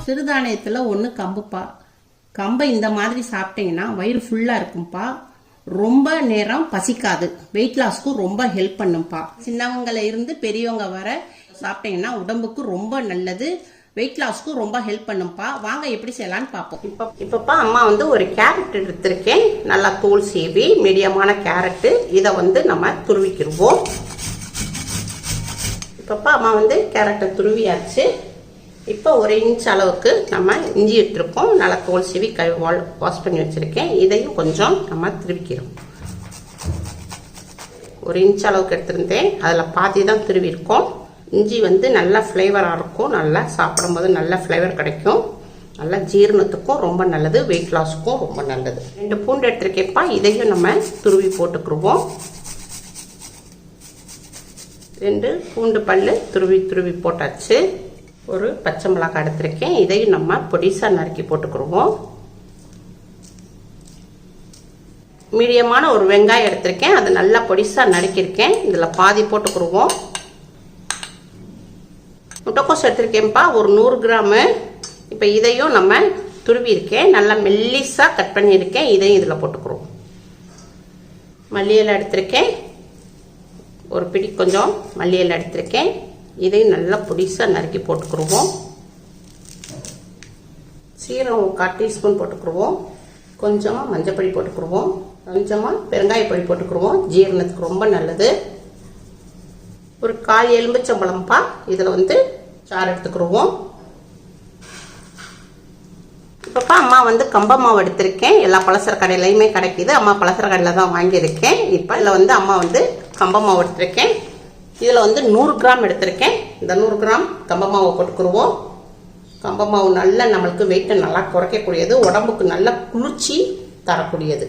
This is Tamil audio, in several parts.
சிறுதானியத்தில் ஒன்று கம்புப்பா. கம்பை இந்த மாதிரி சாப்பிட்டீங்கன்னா வயிறு ஃபுல்லாக இருக்கும்ப்பா. ரொம்ப நேரம் பசிக்காது. வெயிட் லாஸ்க்கும் ரொம்ப ஹெல்ப் பண்ணும்ப்பா. சின்னவங்கள இருந்து பெரியவங்க வர சாப்பிட்டீங்கன்னா உடம்புக்கு ரொம்ப நல்லது. வெயிட் லாஸ்க்கும் ரொம்ப ஹெல்ப் பண்ணும்ப்பா. வாங்க எப்படி செய்யலான்னு பார்ப்போம். இப்பப்பா அம்மா ஒரு கேரட் எடுத்திருக்கேன். நல்லா தோல் சீவி மீடியமான கேரட்டு. இதை நம்ம துருவிக்கிடுவோம். இப்பப்பா அம்மா கேரட்டை துருவியாச்சு. இப்போ 1 இன்ச் அளவுக்கு நம்ம இஞ்சி எடுத்துருக்கோம். நல்லா தோல் சீவி வாஷ் பண்ணி வச்சுருக்கேன். இதையும் கொஞ்சம் நம்ம துருவிக்கிறோம். 1 இன்ச் அளவுக்கு எடுத்திருந்தேன். அதில் பாதி தான் துருவிருக்கோம். இஞ்சி நல்லா ஃப்ளேவராக இருக்கும். நல்லா சாப்பிடும்போது நல்ல ஃப்ளேவர் கிடைக்கும். நல்லா ஜீரணத்துக்கும் ரொம்ப நல்லது. வெயிட் லாஸுக்கும் ரொம்ப நல்லது. 2 பூண்டு எடுத்துருக்கேன்ப்பா. இதையும் நம்ம துருவி போட்டுக்குருவோம். 2 பூண்டு பல்லு துருவி போட்டாச்சு. ஒரு பச்சை மிளகாய் எடுத்திருக்கேன். இதையும் நம்ம பொடிசா நறுக்கி போட்டுக்குருவோம். மீடியமான ஒரு வெங்காயம் எடுத்திருக்கேன். அது நல்லா பொடிசா நறுக்கியிருக்கேன். இதில் பாதி போட்டுக்குருவோம். முட்டைக்கோஸ் எடுத்திருக்கேன்ப்பா, ஒரு 100 கிராமு. இப்போ இதையும் நம்ம துருவி இருக்கேன். நல்லா மெல்லிஸாக கட் பண்ணியிருக்கேன். இதையும் இதில் போட்டுக்குருவோம். மல்லி இலை எடுத்திருக்கேன். ஒரு பிடி கொஞ்சம் மல்லி இலை எடுத்திருக்கேன். இதையும் நல்லா பொடிசாக நறுக்கி போட்டுக்குருவோம். சீரகம் 1/4 டீஸ்பூன் போட்டுக்குருவோம். கொஞ்சமாக மஞ்சப்பொடி போட்டுக்குருவோம். கொஞ்சமாக பெருங்காயப்பொடி போட்டுக்குருவோம். ஜீரணத்துக்கு ரொம்ப நல்லது. ஒரு 1/4 எலுமிச்சம்பழம்ப்பா. இதில் சாறு எடுத்துக்குருவோம். இப்பப்பா அம்மா கம்பமாவு எடுத்திருக்கேன். எல்லா பலசர கடையிலையுமே கிடைக்கிது. அம்மா பலசர கடையில் தான் வாங்கியிருக்கேன். இப்போ இதில் அம்மா கம்பமாவு எடுத்திருக்கேன். இதில் 100 கிராம் எடுத்திருக்கேன். இந்த 100 கிராம் கம்பமாவை போட்டுக்குருவோம். கம்பமாவு நல்லா நம்மளுக்கு வெயிட்டை நல்லா குறைக்கக்கூடியது. உடம்புக்கு நல்ல குளிர்ச்சி தரக்கூடியது.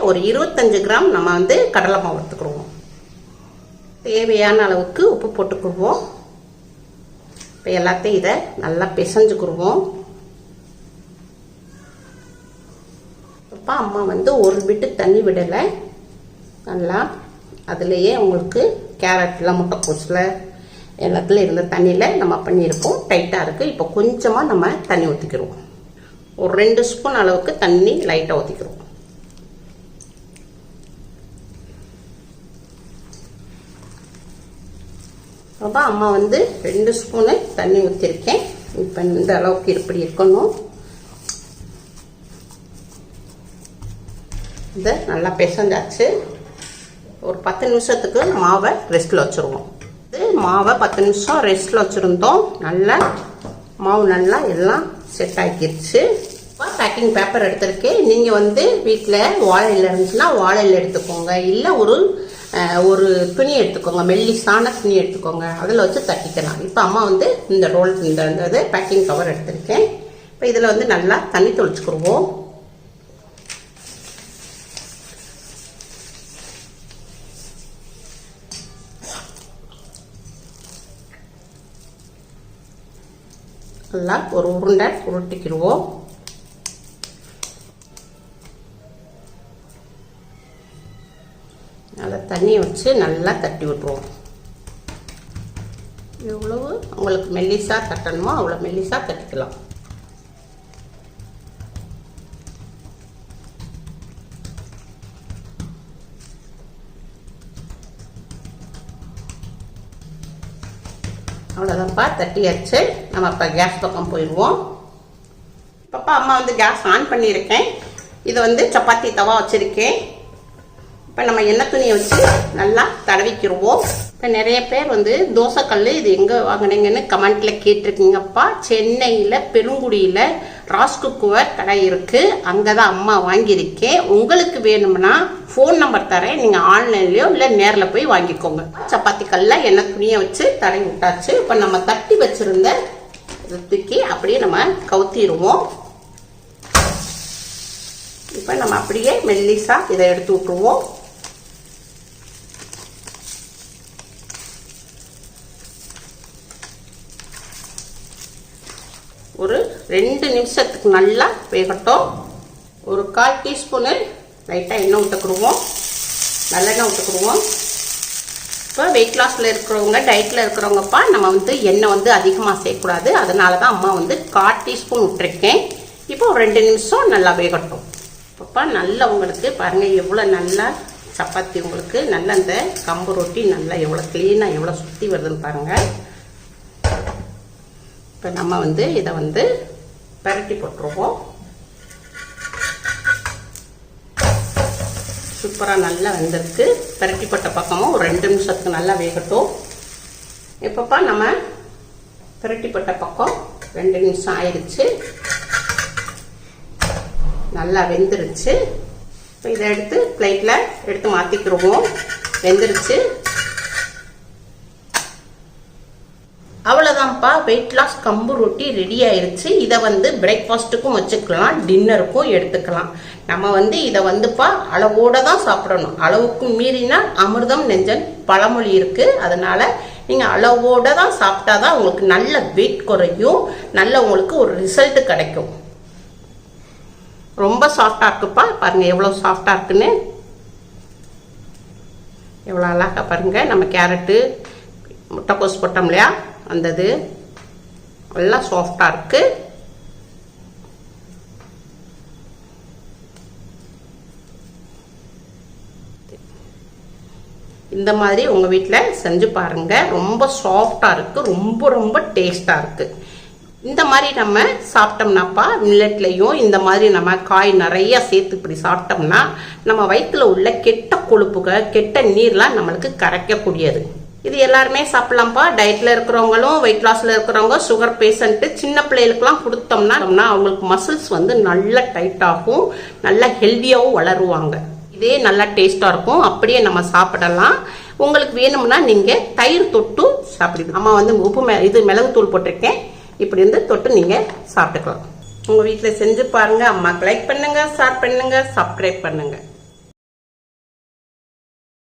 ஒரு 25 கிராம் நம்ம கடலை மாவு எடுத்துக்குருவோம். தேவையான அளவுக்கு உப்பு போட்டுக்குருவோம். இப்போ எல்லாத்தையும் இதை நல்லா பிசைஞ்சுக்குருவோம். இப்போ அம்மா ஒரு பிட்டு தண்ணி விடலை. நல்லா அதுலேயே உங்களுக்கு கேரட்டில் முட்டைக்கோஸில் எல்லாத்துலேயும் இருந்த தண்ணியில் நம்ம பண்ணியிருக்கோம். டைட்டாக இருக்குது. இப்போ கொஞ்சமாக நம்ம தண்ணி ஊற்றிக்கிறோம். ஒரு 2 ஸ்பூன் அளவுக்கு தண்ணி லைட்டாக ஊற்றிக்கிறோம். அப்போ அம்மா 2 ஸ்பூனு தண்ணி ஊற்றிருக்கேன். இப்போ இந்த அளவுக்கு இப்படி இருக்கணும். இதை நல்லா பிசைஞ்சாச்சு. ஒரு 10 நிமிஷத்துக்கு மாவை ரெஸ்ட்டில் வச்சுருவோம். மாவை 10 நிமிஷம் ரெஸ்ட்டில் வச்சுருந்தோம். நல்லா மாவு நல்லா எல்லாம் செட் ஆக்கிடுச்சு. பேக்கிங் பேப்பர் எடுத்திருக்கேன். நீங்கள் வீட்டில் வாழை இலை இருந்துச்சுன்னா வாழை இலை எடுத்துக்கோங்க. இல்லை ஒரு துணி எடுத்துக்கோங்க. மெல்லிசான துணி எடுத்துக்கோங்க. அதில் வச்சு தட்டிக்கலாம். இப்போ அம்மா இந்த ரோல் இந்த பேக்கிங் கவர் எடுத்திருக்கேன். இப்போ இதில் நல்லா தண்ணி தொளிச்சுக்குருவோம். நல்லா ஒரு உருண்டை உருட்டிக்கிடுவோம். நல்லா தண்ணியை வச்சு நல்லா தட்டி விட்டுருவோம். எவ்வளவு உங்களுக்கு மெல்லிசா தட்டணுமோ அவ்வளோ மெல்லிசா தட்டிக்கலாம். அவ்வளோதான்ப்பா, தட்டியாச்சு. நம்ம இப்போ கேஸ் பக்கம் போயிடுவோம். இப்பப்பா அம்மா கேஸ் ஆன் பண்ணியிருக்கேன். இது சப்பாத்தி தவா வச்சுருக்கேன். இப்போ நம்ம எண்ணெய் துணியை வச்சு நல்லா தடவிக்கிடுவோம். இப்போ நிறைய பேர் தோசைக்கல் இது எங்கே வாங்கினீங்கன்னு கமெண்ட்டில் கேட்டிருக்கீங்கப்பா. சென்னையில் பெருங்குடியில் ராஸ்குக்குவர் கடை இருக்குது. அங்கே தான் அம்மா வாங்கியிருக்கேன். உங்களுக்கு வேணும்னா ஃபோன் நம்பர் தரேன். நீங்கள் ஆன்லைன்லையோ இல்லை நேரில் போய் வாங்கிக்கோங்க. சப்பாத்தி கல்லில் எண்ணெய் துணியை வச்சு தடவி விட்டாச்சு. இப்போ நம்ம தட்டி வச்சுருந்த தூக்கி அப்படியே நம்ம கவுத்திடுவோம். இப்போ நம்ம அப்படியே மெல்லிசா இதை எடுத்து விட்டுருவோம். ஒரு 2 நிமிஷத்துக்கு நல்லா வேகட்டும். ஒரு 1/4 டீஸ்பூனு லைட்டாக எண்ணெய் விட்டுக்குருவோம். நல்லெண்ணெய் விட்டுக்குருவோம். இப்போ வெயிட் லாஸில் இருக்கிறவங்க, டயட்டில் இருக்கிறவங்கப்பா நம்ம வந்து எண்ணெய் வந்து அதிகமாக சேர்க்கக்கூடாது. அதனால தான் அம்மா வந்து 1/4 டீஸ்பூன் விட்டுருக்கேன். இப்போ ஒரு 2 நிமிஷம் நல்லா வேகட்டும். இப்போப்பா நல்லா உங்களுக்கு பாருங்கள் எவ்வளோ நல்லா சப்பாத்தி உங்களுக்கு நல்லா இந்த கம்பு ரொட்டி நல்லா எவ்வளோ க்ளீனாக எவ்வளோ சுற்றி வருதுன்னு பாருங்கள். இப்போ நம்ம வந்து இதை வந்து பரட்டி போட்டுருவோம். சூப்பராக நல்லா வெந்திருக்கு. பரட்டி போட்ட பக்கமும் ஒரு 2 நிமிஷத்துக்கு நல்லா வேகட்டும். இப்போப்பா நம்ம பரட்டி போட்ட பக்கம் 2 நிமிஷம் ஆயிடுச்சு, நல்லா வெந்துருச்சு. இப்போ இதை எடுத்து பிளேட்டில் எடுத்து மாற்றிக்கிடுவோம். வெந்துருச்சு. அவ்வளோதான்ப்பா, வெயிட் லாஸ் கம்பு ரொட்டி ரெடி ஆயிருச்சு. இதை வந்து பிரேக்ஃபாஸ்ட்டுக்கும் வச்சுக்கலாம், டின்னருக்கும் எடுத்துக்கலாம். நம்ம வந்து இதை வந்துப்பா அளவோடு தான் சாப்பிடணும். அளவுக்கு மீறினா அமிர்தம் நெஞ்சன் பழமொழி இருக்கு. அதனால நீங்கள் அளவோடு தான் சாப்பிட்டா தான் உங்களுக்கு நல்ல வெயிட் குறையும், நல்ல உங்களுக்கு ஒரு ரிசல்ட் கிடைக்கும். ரொம்ப சாஃப்டாக இருக்குப்பா, பாருங்க எவ்வளோ சாஃப்டாக இருக்குன்னு, எவ்வளோ அழகாக பாருங்க. நம்ம கேரட்டு முட்டைக்கோஸ் போட்டோம் இல்லையா, அந்த இது எல்லாம் சாஃப்டாக இருக்கு. இந்த மாதிரி உங்க வீட்டில் செஞ்சு பாருங்க. ரொம்ப சாஃப்டாக இருக்கு, ரொம்ப ரொம்ப டேஸ்டாக இருக்கு. இந்த மாதிரி நம்ம சாப்பிட்டோம்னாப்பா மில்லட்லையும் இந்த மாதிரி நம்ம காய் நிறைய சேர்த்து இப்படி சாப்பிட்டோம்னா நம்ம வயிற்றுல உள்ள கெட்ட கொழுப்புகள், கெட்ட நீர்லாம் நம்மளுக்கு கரைக்கக்கூடியது. இது எல்லாருமே சாப்பிடலாம்ப்பா. டயட்ல இருக்கிறவங்களும், வெயிட் லாஸ்ல இருக்கிறவங்க, சுகர் பேஷண்ட்டு, சின்ன பிள்ளைகளுக்குலாம் கொடுத்தோம்னா அவங்களுக்கு மசில்ஸ் வந்து நல்லா டைட் ஆகும், நல்லா ஹெல்த்தியாகவும் வளருவாங்க. இதே நல்லா டேஸ்டா இருக்கும். அப்படியே நம்ம சாப்பிடலாம். உங்களுக்கு வேணும்னா நீங்க தயிர் தொட்டு சாப்பிடுங்க. அம்மா வந்து உப்பு இது மிளகுத்தூள் போட்டிருக்கேன், இப்படி இருந்து தொட்டு நீங்க சாப்பிட்டுக்கலாம். உங்க வீட்டில் செஞ்சு பாருங்க. அம்மாக்கு லைக் பண்ணுங்க, ஷேர் பண்ணுங்க, சப்ஸ்கிரைப் பண்ணுங்க.